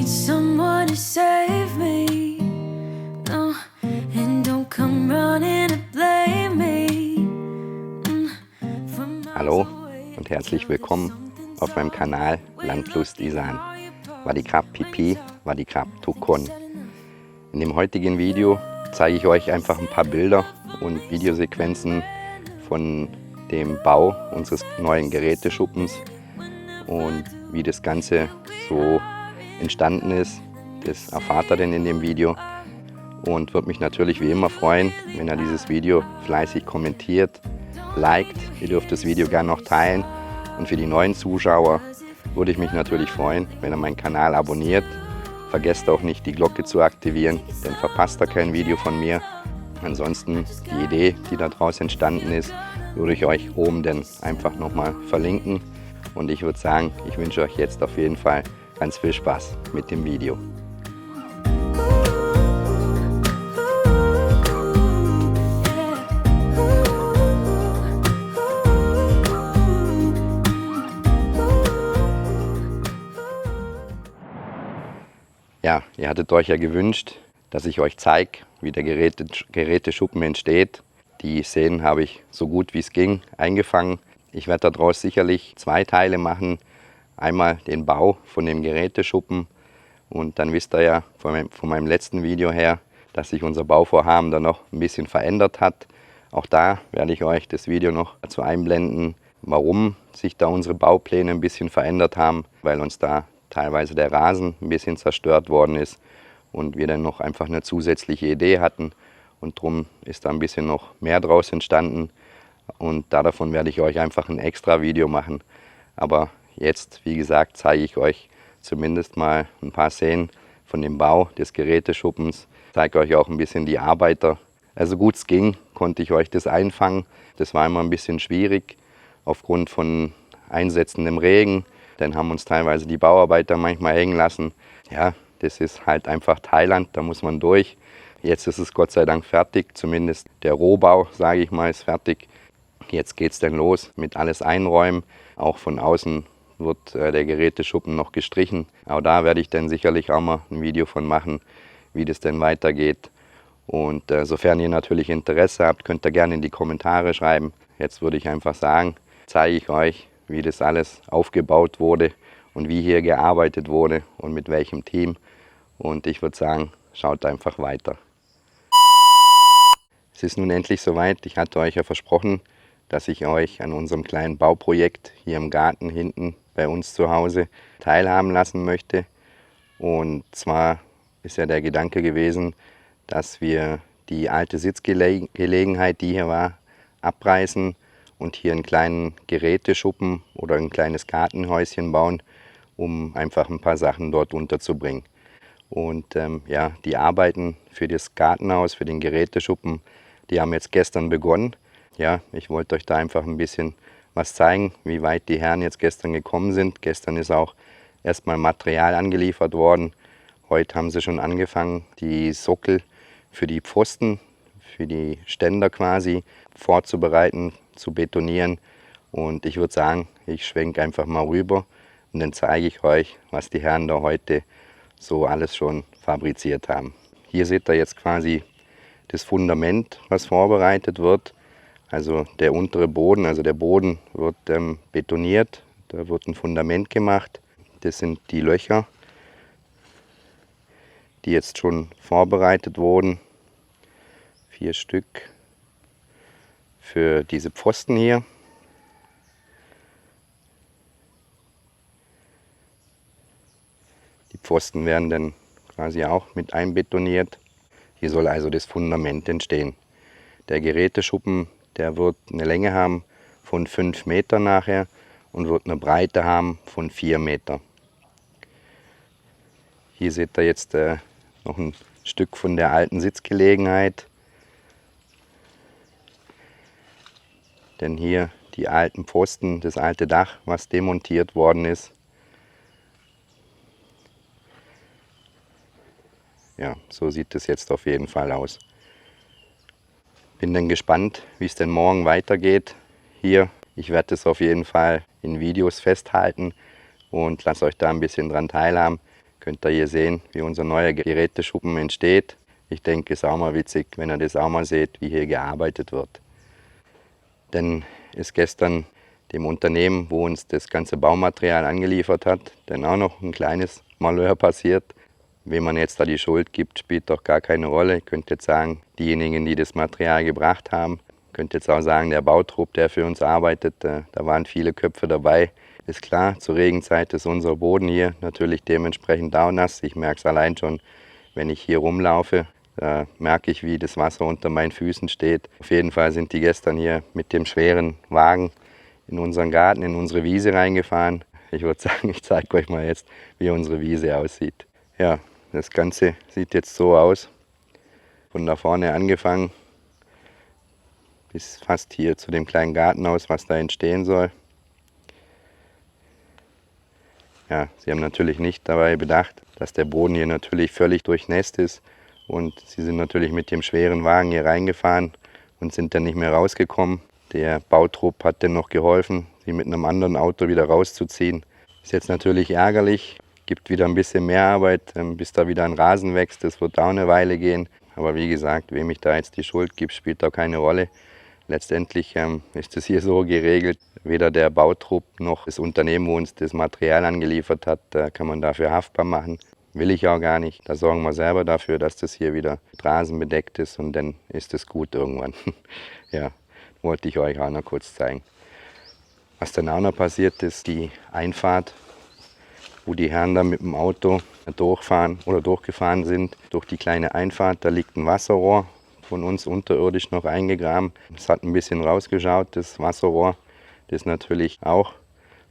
need someone to save me. No, and don't come running to blame me. Hallo und herzlich willkommen auf meinem Kanal Landlust Isan. Wadikap Pipi, Wadikap Tukon. In dem heutigen Video zeige ich euch einfach ein paar Bilder und Videosequenzen von dem Bau unseres neuen Geräteschuppens und wie das Ganze so entstanden ist. Das erfahrt ihr denn in dem Video und würde mich natürlich wie immer freuen, wenn ihr dieses Video fleißig kommentiert, liked. Ihr dürft das Video gerne noch teilen und für die neuen Zuschauer würde ich mich natürlich freuen, wenn ihr meinen Kanal abonniert. Vergesst auch nicht, die Glocke zu aktivieren, dann verpasst ihr kein Video von mir. Ansonsten die Idee, die da draus entstanden ist, würde ich euch oben dann einfach nochmal verlinken. Und ich würde sagen, ich wünsche euch jetzt auf jeden Fall ganz viel Spaß mit dem Video. Ja, ihr hattet euch ja gewünscht, dass ich euch zeige, wie der Geräteschuppen entsteht. Die Szenen habe ich so gut wie es ging eingefangen. Ich werde daraus sicherlich zwei Teile machen. Einmal den Bau von dem Geräteschuppen und dann wisst ihr ja von meinem letzten Video her, dass sich unser Bauvorhaben dann noch ein bisschen verändert hat. Auch da werde ich euch das Video noch dazu einblenden, warum sich da unsere Baupläne ein bisschen verändert haben, weil uns da teilweise der Rasen ein bisschen zerstört worden ist und wir dann noch einfach eine zusätzliche Idee hatten und darum ist da ein bisschen noch mehr draus entstanden und davon werde ich euch einfach ein extra Video machen. Aber jetzt, wie gesagt, zeige ich euch zumindest mal ein paar Szenen von dem Bau des Geräteschuppens, zeige euch auch ein bisschen die Arbeiter. Also gut es ging, konnte ich euch das einfangen. Das war immer ein bisschen schwierig aufgrund von einsetzendem Regen. Dann haben uns teilweise die Bauarbeiter manchmal hängen lassen. Ja, das ist halt einfach Thailand, da muss man durch. Jetzt ist es Gott sei Dank fertig, zumindest der Rohbau, sage ich mal, ist fertig. Jetzt geht es dann los mit alles einräumen. Auch von außen wird der Geräteschuppen noch gestrichen. Aber da werde ich dann sicherlich auch mal ein Video von machen, wie das denn weitergeht. Und sofern ihr natürlich Interesse habt, könnt ihr gerne in die Kommentare schreiben. Jetzt würde ich einfach sagen, zeige ich euch, wie das alles aufgebaut wurde und wie hier gearbeitet wurde und mit welchem Team. Und ich würde sagen, schaut einfach weiter. Es ist nun endlich soweit. Ich hatte euch ja versprochen, dass ich euch an unserem kleinen Bauprojekt hier im Garten hinten bei uns zu Hause teilhaben lassen möchte. Und zwar ist ja der Gedanke gewesen, dass wir die alte Sitzgelegenheit, die hier war, abreißen und hier einen kleinen Geräteschuppen oder ein kleines Gartenhäuschen bauen, um einfach ein paar Sachen dort unterzubringen. Und ja, die Arbeiten für das Gartenhaus, für den Geräteschuppen, die haben jetzt gestern begonnen. Ja, ich wollte euch da einfach ein bisschen was zeigen, wie weit die Herren jetzt gestern gekommen sind. Gestern ist auch erstmal Material angeliefert worden. Heute haben sie schon angefangen, die Sockel für die Pfosten, für die Ständer quasi vorzubereiten, zu betonieren. Und ich würde sagen, ich schwenke einfach mal rüber und dann zeige ich euch, was die Herren da heute so alles schon fabriziert haben. Hier seht ihr jetzt quasi das Fundament, was vorbereitet wird. Also der untere Boden, also der Boden wird betoniert, da wird ein Fundament gemacht. Das sind die Löcher, die jetzt schon vorbereitet wurden. 4 Stück für diese Pfosten hier. Die Pfosten werden dann quasi auch mit einbetoniert. Hier soll also das Fundament entstehen. Der Geräteschuppen, der wird eine Länge haben von 5 Meter nachher und wird eine Breite haben von 4 Meter. Hier seht ihr jetzt noch ein Stück von der alten Sitzgelegenheit. Denn hier die alten Pfosten, das alte Dach, was demontiert worden ist. Ja, so sieht es jetzt auf jeden Fall aus. Bin dann gespannt, wie es denn morgen weitergeht hier. Ich werde es auf jeden Fall in Videos festhalten und lasse euch da ein bisschen dran teilhaben. Könnt ihr hier sehen, wie unser neuer Geräteschuppen entsteht. Ich denke, es ist auch mal witzig, wenn ihr das auch mal seht, wie hier gearbeitet wird. Dann ist gestern dem Unternehmen, wo uns das ganze Baumaterial angeliefert hat, dann auch noch ein kleines Malheur passiert. Wem man jetzt da die Schuld gibt, spielt doch gar keine Rolle. Ich könnte jetzt sagen, diejenigen, die das Material gebracht haben. Ich könnte jetzt auch sagen, der Bautrupp, der für uns arbeitet, da waren viele Köpfe dabei. Ist klar, zur Regenzeit ist unser Boden hier natürlich dementsprechend dauernass. Ich merke es allein schon, wenn ich hier rumlaufe. Da merke ich, wie das Wasser unter meinen Füßen steht. Auf jeden Fall sind die gestern hier mit dem schweren Wagen in unseren Garten, in unsere Wiese reingefahren. Ich würde sagen, ich zeige euch mal jetzt, wie unsere Wiese aussieht. Ja, das Ganze sieht jetzt so aus. Von da vorne angefangen bis fast hier zu dem kleinen Gartenhaus, was da entstehen soll. Ja, sie haben natürlich nicht dabei bedacht, dass der Boden hier natürlich völlig durchnässt ist. Und sie sind natürlich mit dem schweren Wagen hier reingefahren und sind dann nicht mehr rausgekommen. Der Bautrupp hat dann noch geholfen, sie mit einem anderen Auto wieder rauszuziehen. Ist jetzt natürlich ärgerlich, gibt wieder ein bisschen mehr Arbeit, bis da wieder ein Rasen wächst. Das wird auch eine Weile gehen. Aber wie gesagt, wem ich da jetzt die Schuld gebe, spielt da keine Rolle. Letztendlich ist es hier so geregelt, weder der Bautrupp noch das Unternehmen, wo uns das Material angeliefert hat, kann man dafür haftbar machen. Will ich auch gar nicht. Da sorgen wir selber dafür, dass das hier wieder mit Rasen bedeckt ist und dann ist es gut irgendwann. Ja, wollte ich euch auch noch kurz zeigen. Was dann auch noch passiert ist, die Einfahrt, wo die Herren da mit dem Auto durchfahren oder durchgefahren sind, durch die kleine Einfahrt, da liegt ein Wasserrohr von uns unterirdisch noch eingegraben. Es hat ein bisschen rausgeschaut, das Wasserrohr. Das ist natürlich auch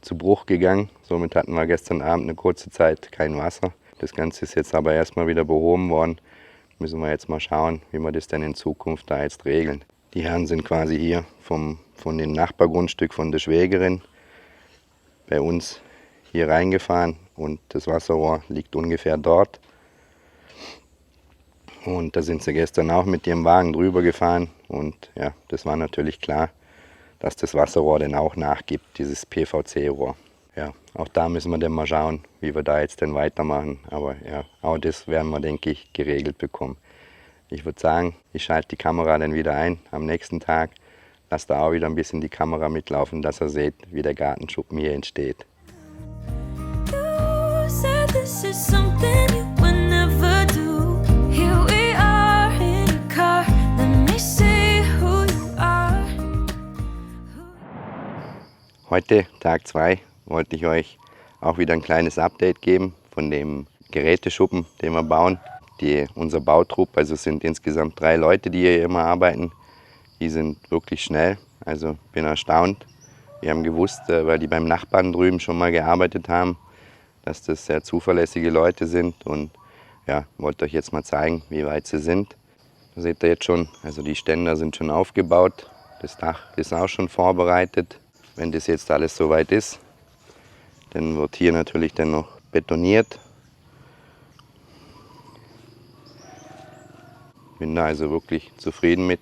zu Bruch gegangen. Somit hatten wir gestern Abend eine kurze Zeit kein Wasser. Das Ganze ist jetzt aber erstmal wieder behoben worden. Müssen wir jetzt mal schauen, wie wir das denn in Zukunft da jetzt regeln. Die Herren sind quasi hier von dem Nachbargrundstück von der Schwägerin bei uns hier reingefahren und das Wasserrohr liegt ungefähr dort. Und da sind sie gestern auch mit ihrem Wagen drüber gefahren und ja, das war natürlich klar, dass das Wasserrohr dann auch nachgibt, dieses PVC-Rohr. Ja, auch da müssen wir dann mal schauen, wie wir da jetzt denn weitermachen. Aber ja, auch das werden wir, denke ich, geregelt bekommen. Ich würde sagen, ich schalte die Kamera dann wieder ein am nächsten Tag. Lasst da auch wieder ein bisschen die Kamera mitlaufen, dass ihr seht, wie der Gartenschuppen hier entsteht. You said this is something you would never do. Here we are in a car. Let me see who you are. Heute, Tag 2, wollte ich euch auch wieder ein kleines Update geben von dem Geräteschuppen, den wir bauen. Unser Bautrupp, also es sind insgesamt 3 Leute, die hier immer arbeiten. Die sind wirklich schnell, also bin erstaunt. Wir haben gewusst, weil die beim Nachbarn drüben schon mal gearbeitet haben, dass das sehr zuverlässige Leute sind und ja, wollte euch jetzt mal zeigen, wie weit sie sind. Da seht ihr jetzt schon, also die Ständer sind schon aufgebaut, das Dach ist auch schon vorbereitet. Wenn das jetzt alles soweit ist, dann wird hier natürlich dann noch betoniert. Bin da also wirklich zufrieden mit.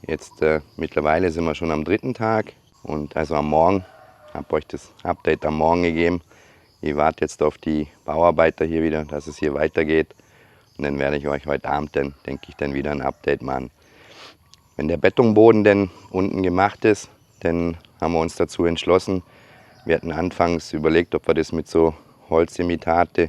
Jetzt mittlerweile sind wir schon am 3. Tag und also am Morgen, habe euch das Update am Morgen gegeben. Ich warte jetzt auf die Bauarbeiter hier wieder, dass es hier weitergeht. Und dann werde ich euch heute Abend dann, denke ich, dann wieder ein Update machen. Wenn der Betonboden dann unten gemacht ist, dann haben wir uns dazu entschlossen. Wir hatten anfangs überlegt, ob wir das mit so Holzimitate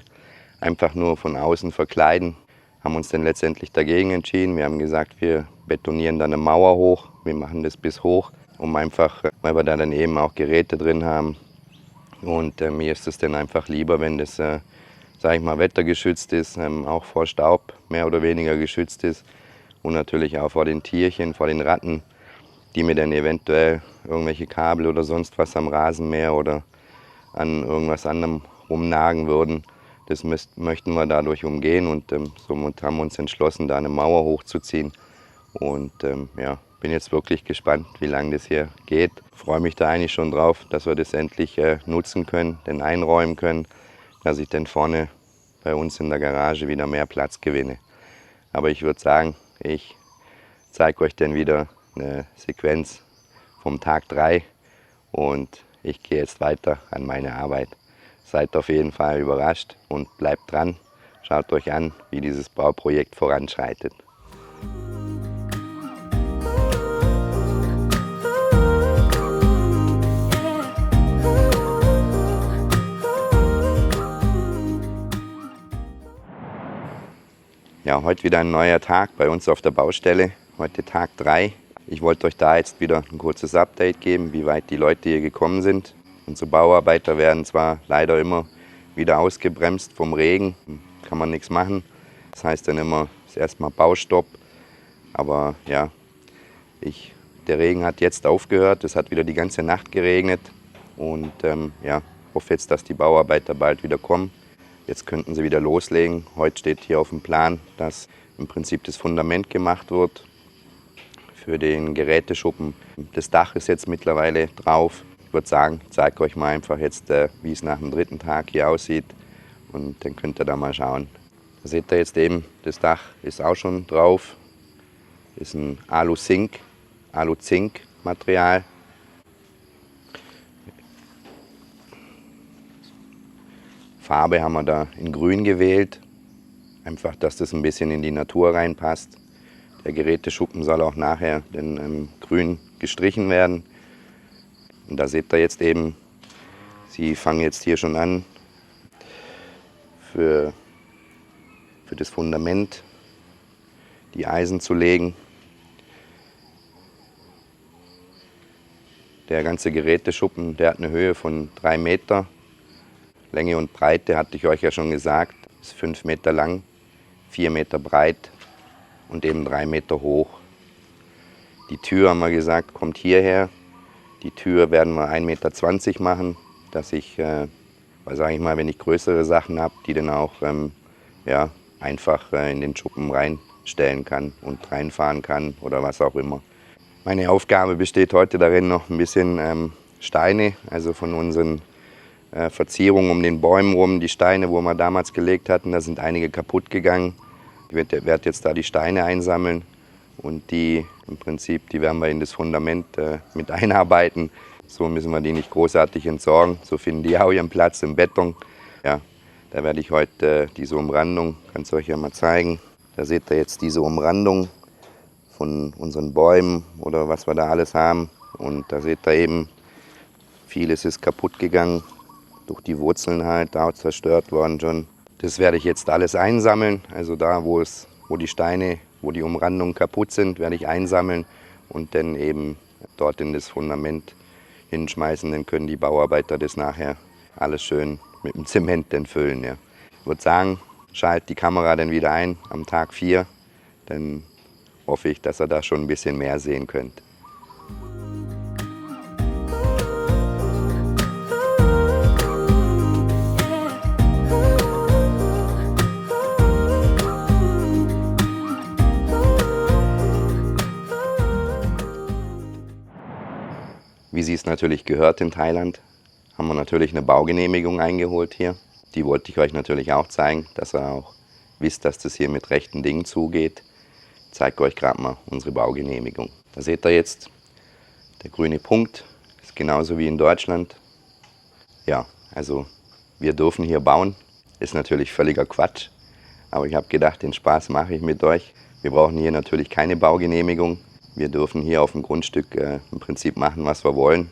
einfach nur von außen verkleiden. Haben uns dann letztendlich dagegen entschieden. Wir haben gesagt, wir betonieren dann eine Mauer hoch. Wir machen das bis hoch, um einfach, weil wir da dann eben auch Geräte drin haben. Und mir ist es dann einfach lieber, wenn das, sage ich mal, wettergeschützt ist, auch vor Staub mehr oder weniger geschützt ist. Und natürlich auch vor den Tierchen, vor den Ratten, die mir dann eventuell irgendwelche Kabel oder sonst was am Rasenmäher oder an irgendwas anderem rumnagen würden. Das möchten wir dadurch umgehen und somit haben wir uns entschlossen, da eine Mauer hochzuziehen. Und ja, bin jetzt wirklich gespannt, wie lange das hier geht. Freue mich da eigentlich schon drauf, dass wir das endlich nutzen können, denn einräumen können, dass ich dann vorne bei uns in der Garage wieder mehr Platz gewinne. Aber ich würde sagen, ich zeige euch dann wieder eine Sequenz vom Tag 3 und ich gehe jetzt weiter an meine Arbeit. seid auf jeden Fall überrascht und bleibt dran. Schaut euch an, wie dieses Bauprojekt voranschreitet. Ja, heute wieder ein neuer Tag bei uns auf der Baustelle. Heute Tag 3. Ich wollte euch da jetzt wieder ein kurzes Update geben, wie weit die Leute hier gekommen sind. Unsere Bauarbeiter werden zwar leider immer wieder ausgebremst vom Regen, kann man nichts machen. Das heißt dann immer erstmal Baustopp. Aber ja, der Regen hat jetzt aufgehört. Es hat wieder die ganze Nacht geregnet. Und ja, hoffe jetzt, dass die Bauarbeiter bald wieder kommen. Jetzt könnten sie wieder loslegen. Heute steht hier auf dem Plan, dass im Prinzip das Fundament gemacht wird für den Geräteschuppen. Das Dach ist jetzt mittlerweile drauf. Ich würde sagen, ich zeige euch mal einfach jetzt, wie es nach dem 3. Tag hier aussieht. Und dann könnt ihr da mal schauen. Da seht ihr jetzt eben, das Dach ist auch schon drauf. Ist ein Alu-Zink-Material. Farbe haben wir da in Grün gewählt, einfach, dass das ein bisschen in die Natur reinpasst. Der Geräteschuppen soll auch nachher in Grün gestrichen werden. Und da seht ihr jetzt eben, sie fangen jetzt hier schon an, für das Fundament die Eisen zu legen. Der ganze Geräteschuppen, der hat eine Höhe von 3 Meter. Länge und Breite hatte ich euch ja schon gesagt, ist 5 Meter lang, 4 Meter breit und eben 3 Meter hoch. Die Tür, haben wir gesagt, kommt hierher. Die Tür werden wir 1,20 Meter machen, dass ich, sage ich mal, wenn ich größere Sachen habe, die dann auch ja, einfach in den Schuppen reinstellen kann und reinfahren kann oder was auch immer. Meine Aufgabe besteht heute darin, noch ein bisschen Steine, also von unseren Verzierungen um den Bäumen rum, die Steine, wo wir damals gelegt hatten, da sind einige kaputt gegangen. Ich werde jetzt da die Steine einsammeln und die im Prinzip, die werden wir in das Fundament mit einarbeiten. So müssen wir die nicht großartig entsorgen, so finden die auch ihren Platz im Beton. Ja, da werde ich heute diese Umrandung, kann es euch ja mal zeigen. Da seht ihr jetzt diese Umrandung von unseren Bäumen oder was wir da alles haben. Und da seht ihr eben, vieles ist kaputt gegangen. Durch die Wurzeln halt, da zerstört worden schon. Das werde ich jetzt alles einsammeln. Also da, wo die Steine, wo die Umrandungen kaputt sind, werde ich einsammeln und dann eben dort in das Fundament hinschmeißen. Dann können die Bauarbeiter das nachher alles schön mit dem Zement dann füllen. Ja. Ich würde sagen, schalte die Kamera dann wieder ein am Tag 4. Dann hoffe ich, dass ihr da schon ein bisschen mehr sehen könnt. Wie sie es natürlich gehört in Thailand, haben wir natürlich eine Baugenehmigung eingeholt hier. Die wollte ich euch natürlich auch zeigen, dass ihr auch wisst, dass das hier mit rechten Dingen zugeht. Ich zeige euch gerade mal unsere Baugenehmigung. Da seht ihr jetzt, der grüne Punkt ist genauso wie in Deutschland. Ja, also wir dürfen hier bauen. Ist natürlich völliger Quatsch, aber ich habe gedacht, den Spaß mache ich mit euch. Wir brauchen hier natürlich keine Baugenehmigung. Wir dürfen hier auf dem Grundstück im Prinzip machen, was wir wollen.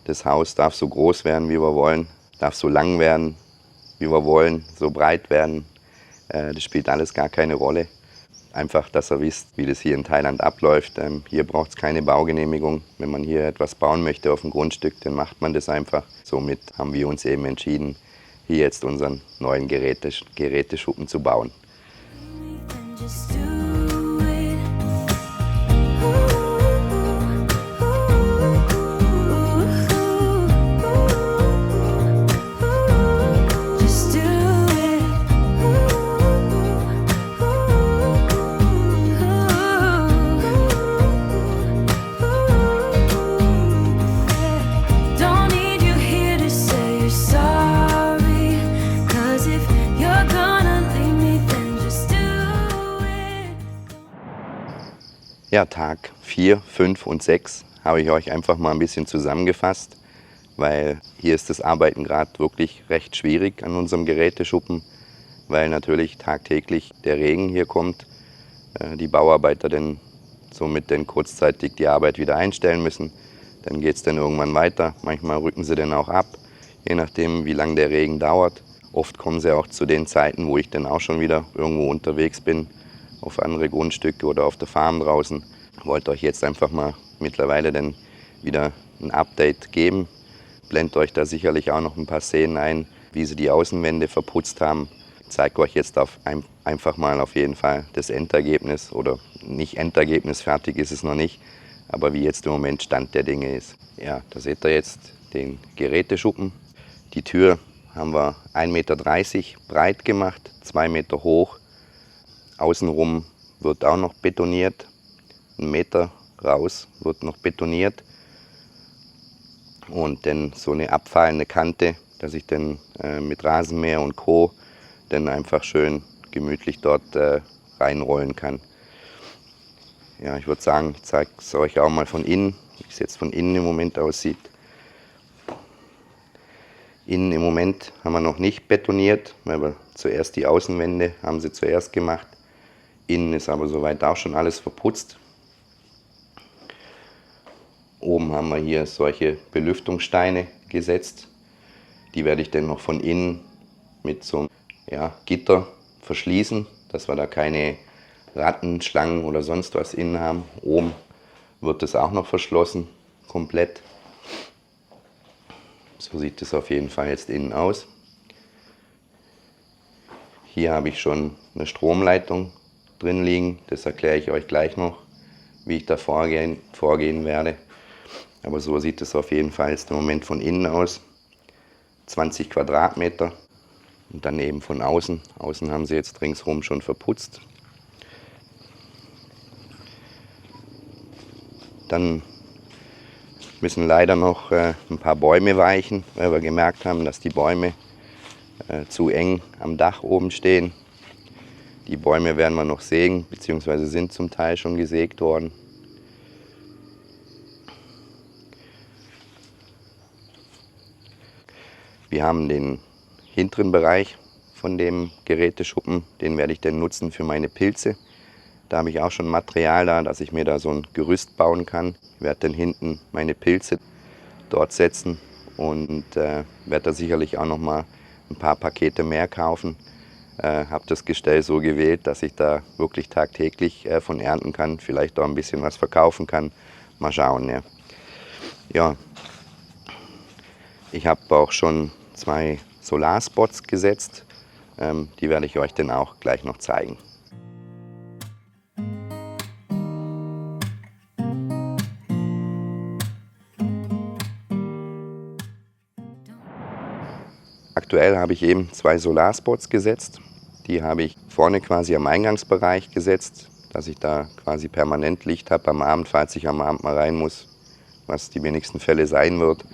Das Haus darf so groß werden, wie wir wollen, darf so lang werden, wie wir wollen, so breit werden. Das spielt alles gar keine Rolle. Einfach, dass ihr wisst, wie das hier in Thailand abläuft. Hier braucht es keine Baugenehmigung. Wenn man hier etwas bauen möchte auf dem Grundstück, dann macht man das einfach. Somit haben wir uns eben entschieden, hier jetzt unseren neuen Geräteschuppen zu bauen. Just do it. Just do it. Don't need you here to say you're sorry. 'Cause if you're gonna leave me, then just do it. Ja, Tag 4, 5 und 6 habe ich euch einfach mal ein bisschen zusammengefasst. weil hier ist das Arbeiten gerade wirklich recht schwierig an unserem Geräteschuppen, weil natürlich tagtäglich der Regen hier kommt, die Bauarbeiter dann somit dann kurzzeitig die Arbeit wieder einstellen müssen. Dann geht es dann irgendwann weiter. Manchmal rücken sie dann auch ab, je nachdem wie lange der Regen dauert. Oft kommen sie auch zu den Zeiten, wo ich dann auch schon wieder irgendwo unterwegs bin, auf andere Grundstücke oder auf der Farm draußen. Ich wollte euch jetzt einfach mal mittlerweile dann wieder ein Update geben. Blendet euch da sicherlich auch noch ein paar Szenen ein, wie sie die Außenwände verputzt haben. Ich zeige euch jetzt einfach mal auf jeden Fall das Endergebnis, oder nicht Endergebnis, fertig ist es noch nicht, aber wie jetzt im Moment Stand der Dinge ist. Ja, da seht ihr jetzt den Geräteschuppen. Die Tür haben wir 1,30 Meter breit gemacht, 2 Meter hoch. Außenrum wird auch noch betoniert, 1 Meter raus wird noch betoniert. Und dann so eine abfallende Kante, dass ich dann mit Rasenmäher und Co. dann einfach schön gemütlich dort reinrollen kann. Ja, ich würde sagen, ich zeige es euch auch mal von innen, wie es jetzt von innen im Moment aussieht. Innen im Moment haben wir noch nicht betoniert, weil wir zuerst die Außenwände haben sie zuerst gemacht. Innen ist aber soweit auch schon alles verputzt. Oben haben wir hier solche Belüftungssteine gesetzt. Die werde ich dann noch von innen mit so einem Gitter verschließen, dass wir da keine Ratten, Schlangen oder sonst was innen haben. Oben wird es auch noch verschlossen, komplett. So sieht es auf jeden Fall jetzt innen aus. Hier habe ich schon eine Stromleitung drin liegen. Das erkläre ich euch gleich noch, wie ich da vorgehen werde. Aber so sieht es auf jeden Fall jetzt im Moment von innen aus. 20 Quadratmeter und dann eben von außen. Außen haben sie jetzt ringsherum schon verputzt. Dann müssen leider noch ein paar Bäume weichen, weil wir gemerkt haben, dass die Bäume zu eng am Dach oben stehen. Die Bäume werden wir noch sägen, beziehungsweise sind zum Teil schon gesägt worden. Wir haben den hinteren Bereich von dem Geräteschuppen, den werde ich dann nutzen für meine Pilze. Da habe ich auch schon Material da, dass ich mir da so ein Gerüst bauen kann. Ich werde dann hinten meine Pilze dort setzen und werde da sicherlich auch noch mal ein paar Pakete mehr kaufen. Habe das Gestell so gewählt, dass ich da wirklich tagtäglich von ernten kann, vielleicht auch ein bisschen was verkaufen kann. Mal schauen. Ja. Ja. Ich habe auch schon 2 Solarspots gesetzt. Die werde ich euch dann auch gleich noch zeigen. Aktuell habe ich eben 2 Solarspots gesetzt. Die habe ich vorne quasi am Eingangsbereich gesetzt, dass ich da quasi permanent Licht habe am Abend, falls ich am Abend mal rein muss, was die wenigsten Fälle sein wird.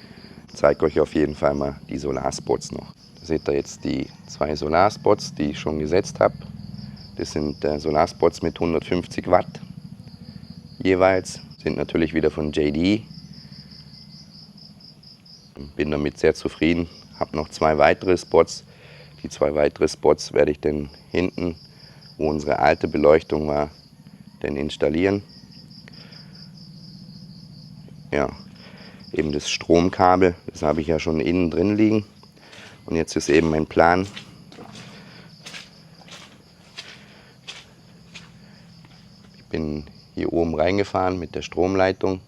Ich zeige euch auf jeden Fall mal die Solarspots noch. Da seht ihr jetzt die 2 Solarspots, die ich schon gesetzt habe. Das sind Solarspots mit 150 Watt jeweils, sind natürlich wieder von JD. Bin damit sehr zufrieden. Habe noch 2 weitere Spots. Die 2 weitere Spots werde ich dann hinten, wo unsere alte Beleuchtung war, dann installieren. Ja, eben das Stromkabel, das habe ich ja schon innen drin liegen. Und jetzt ist eben mein Plan, ich bin hier oben reingefahren mit der Stromleitung.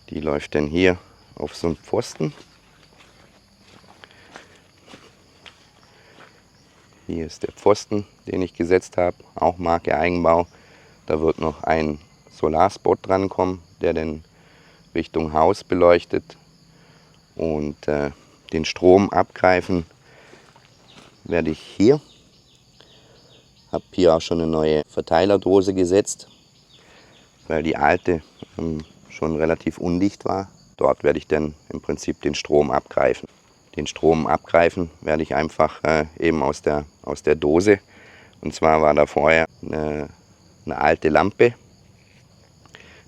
Die läuft dann hier auf so einen Pfosten. Hier ist der Pfosten, den ich gesetzt habe, auch Marke Eigenbau. Da wird noch ein Solarspot drankommen, der dann Richtung Haus beleuchtet und den Strom abgreifen werde ich hier. Habe hier auch schon eine neue Verteilerdose gesetzt, weil die alte schon relativ undicht war. Dort werde ich dann im Prinzip den Strom abgreifen. Den Strom abgreifen werde ich einfach eben aus der Dose. Und zwar war da vorher eine alte Lampe.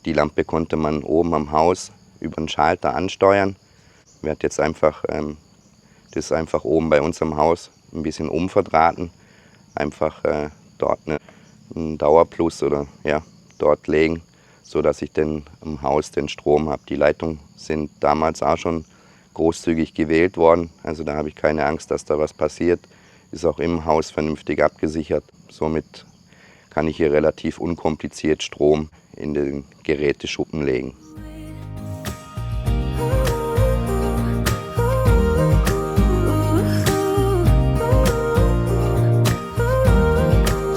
Die Lampe konnte man oben am Haus über den Schalter ansteuern. Ich werde jetzt einfach das einfach oben bei uns im Haus ein bisschen umverdrahten. Einfach dort einen Dauerplus oder ja, dort legen, sodass ich dann im Haus den Strom habe. Die Leitungen sind damals auch schon großzügig gewählt worden. Also da habe ich keine Angst, dass da was passiert. Ist auch im Haus vernünftig abgesichert. Somit kann ich hier relativ unkompliziert Strom in den Geräteschuppen legen.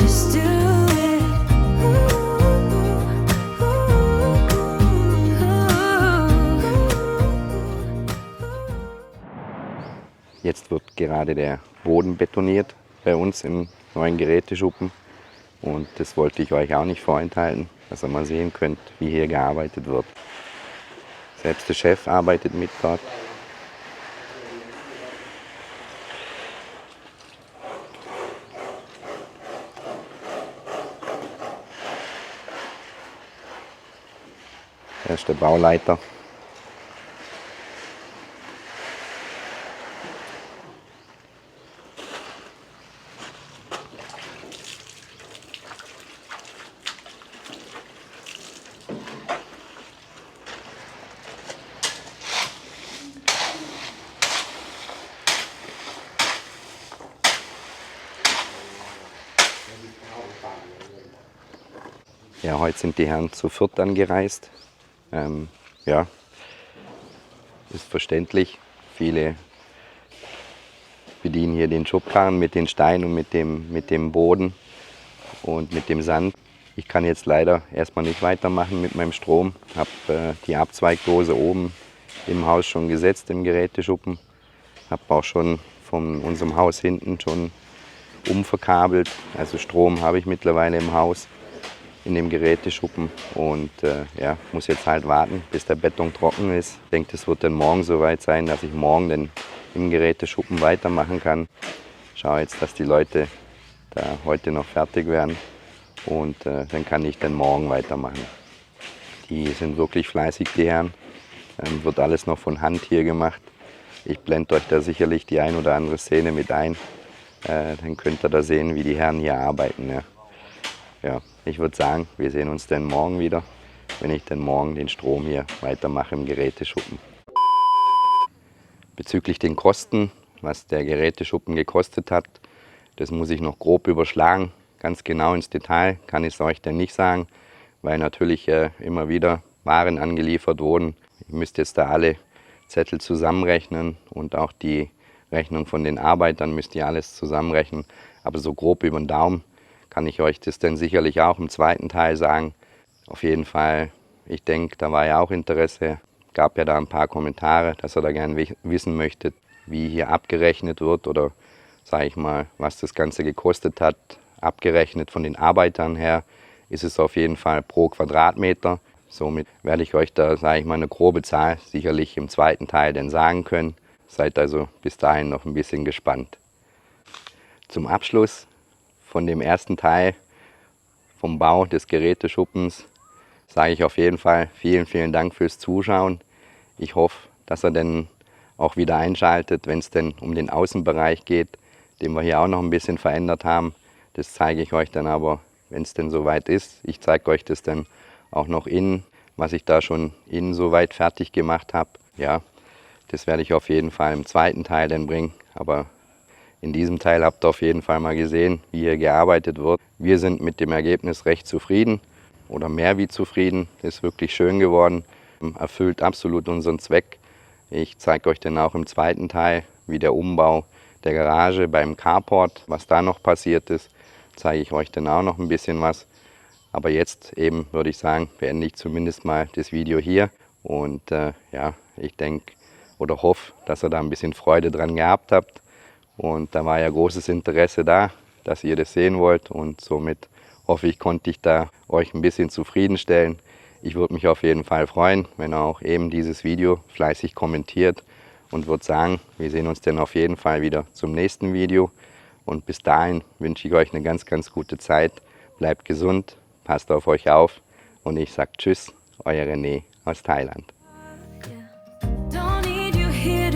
Just do it. Jetzt wird gerade der Boden betoniert bei uns im neuen Geräteschuppen. Und das wollte ich euch auch nicht vorenthalten, dass ihr mal sehen könnt, wie hier gearbeitet wird. Selbst der Chef arbeitet mit dort. Er ist der Bauleiter. Ja, heute sind die Herren zu viert angereist. Ja, ist verständlich. Viele bedienen hier den Schubkarren mit den Steinen und mit dem Boden und mit dem Sand. Ich kann jetzt leider erstmal nicht weitermachen mit meinem Strom. Habe die Abzweigdose oben im Haus schon gesetzt, im Geräteschuppen. Habe auch schon von unserem Haus hinten schon umverkabelt. Also Strom habe ich mittlerweile im Haus, in dem Geräteschuppen. Und ja, muss jetzt halt warten, bis der Beton trocken ist. Ich denke, das wird dann morgen soweit sein, dass ich morgen dann im Geräteschuppen weitermachen kann. Schaue jetzt, dass die Leute da heute noch fertig werden. Und dann kann ich dann morgen weitermachen. Die sind wirklich fleißig, die Herren. Wird alles noch von Hand hier gemacht. Ich blende euch da sicherlich die ein oder andere Szene mit ein. Dann könnt ihr da sehen, wie die Herren hier arbeiten. Ja. Ja, ich würde sagen, wir sehen uns dann morgen wieder, wenn ich dann morgen den Strom hier weitermache im Geräteschuppen. Bezüglich den Kosten, was der Geräteschuppen gekostet hat, das muss ich noch grob überschlagen. Ganz genau ins Detail kann ich es euch dann nicht sagen, weil natürlich immer wieder Waren angeliefert wurden. Ihr müsst jetzt da alle Zettel zusammenrechnen und auch die Rechnung von den Arbeitern müsst ihr alles zusammenrechnen. Aber so grob über den Daumen kann ich euch das dann sicherlich auch im zweiten Teil sagen. Auf jeden Fall, ich denke, da war ja auch Interesse. Gab ja da ein paar Kommentare, dass ihr da gerne wissen möchtet, wie hier abgerechnet wird oder sage ich mal, was das Ganze gekostet hat. Abgerechnet von den Arbeitern her ist es auf jeden Fall pro Quadratmeter. Somit werde ich euch da, sage ich mal, eine grobe Zahl sicherlich im zweiten Teil dann sagen können. Seid also bis dahin noch ein bisschen gespannt. Zum Abschluss von dem ersten Teil vom Bau des Geräteschuppens sage ich auf jeden Fall vielen, vielen Dank fürs Zuschauen. Ich hoffe, dass ihr dann auch wieder einschaltet, wenn es denn um den Außenbereich geht, den wir hier auch noch ein bisschen verändert haben. Das zeige ich euch dann aber, wenn es denn soweit ist. Ich zeige euch das dann auch noch innen, was ich da schon innen soweit fertig gemacht habe. Ja, das werde ich auf jeden Fall im zweiten Teil dann bringen. Aber in diesem Teil habt ihr auf jeden Fall mal gesehen, wie hier gearbeitet wird. Wir sind mit dem Ergebnis recht zufrieden oder mehr wie zufrieden. Ist wirklich schön geworden, erfüllt absolut unseren Zweck. Ich zeige euch dann auch im zweiten Teil, wie der Umbau der Garage beim Carport, was da noch passiert ist, zeige ich euch dann auch noch ein bisschen was. Aber jetzt eben würde ich sagen, beende ich zumindest mal das Video hier. Und ja, ich denke oder hoffe, dass ihr da ein bisschen Freude dran gehabt habt. Und da war ja großes Interesse da, dass ihr das sehen wollt. Und somit hoffe ich, konnte ich da euch ein bisschen zufriedenstellen. Ich würde mich auf jeden Fall freuen, wenn ihr auch eben dieses Video fleißig kommentiert. Und würde sagen, wir sehen uns dann auf jeden Fall wieder zum nächsten Video. Und bis dahin wünsche ich euch eine ganz, ganz gute Zeit. Bleibt gesund, passt auf euch auf. Und ich sage Tschüss, euer René aus Thailand.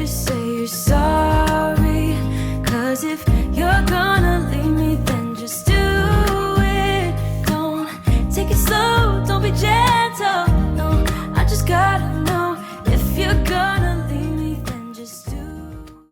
just say you're sorry. 'Cause if you're gonna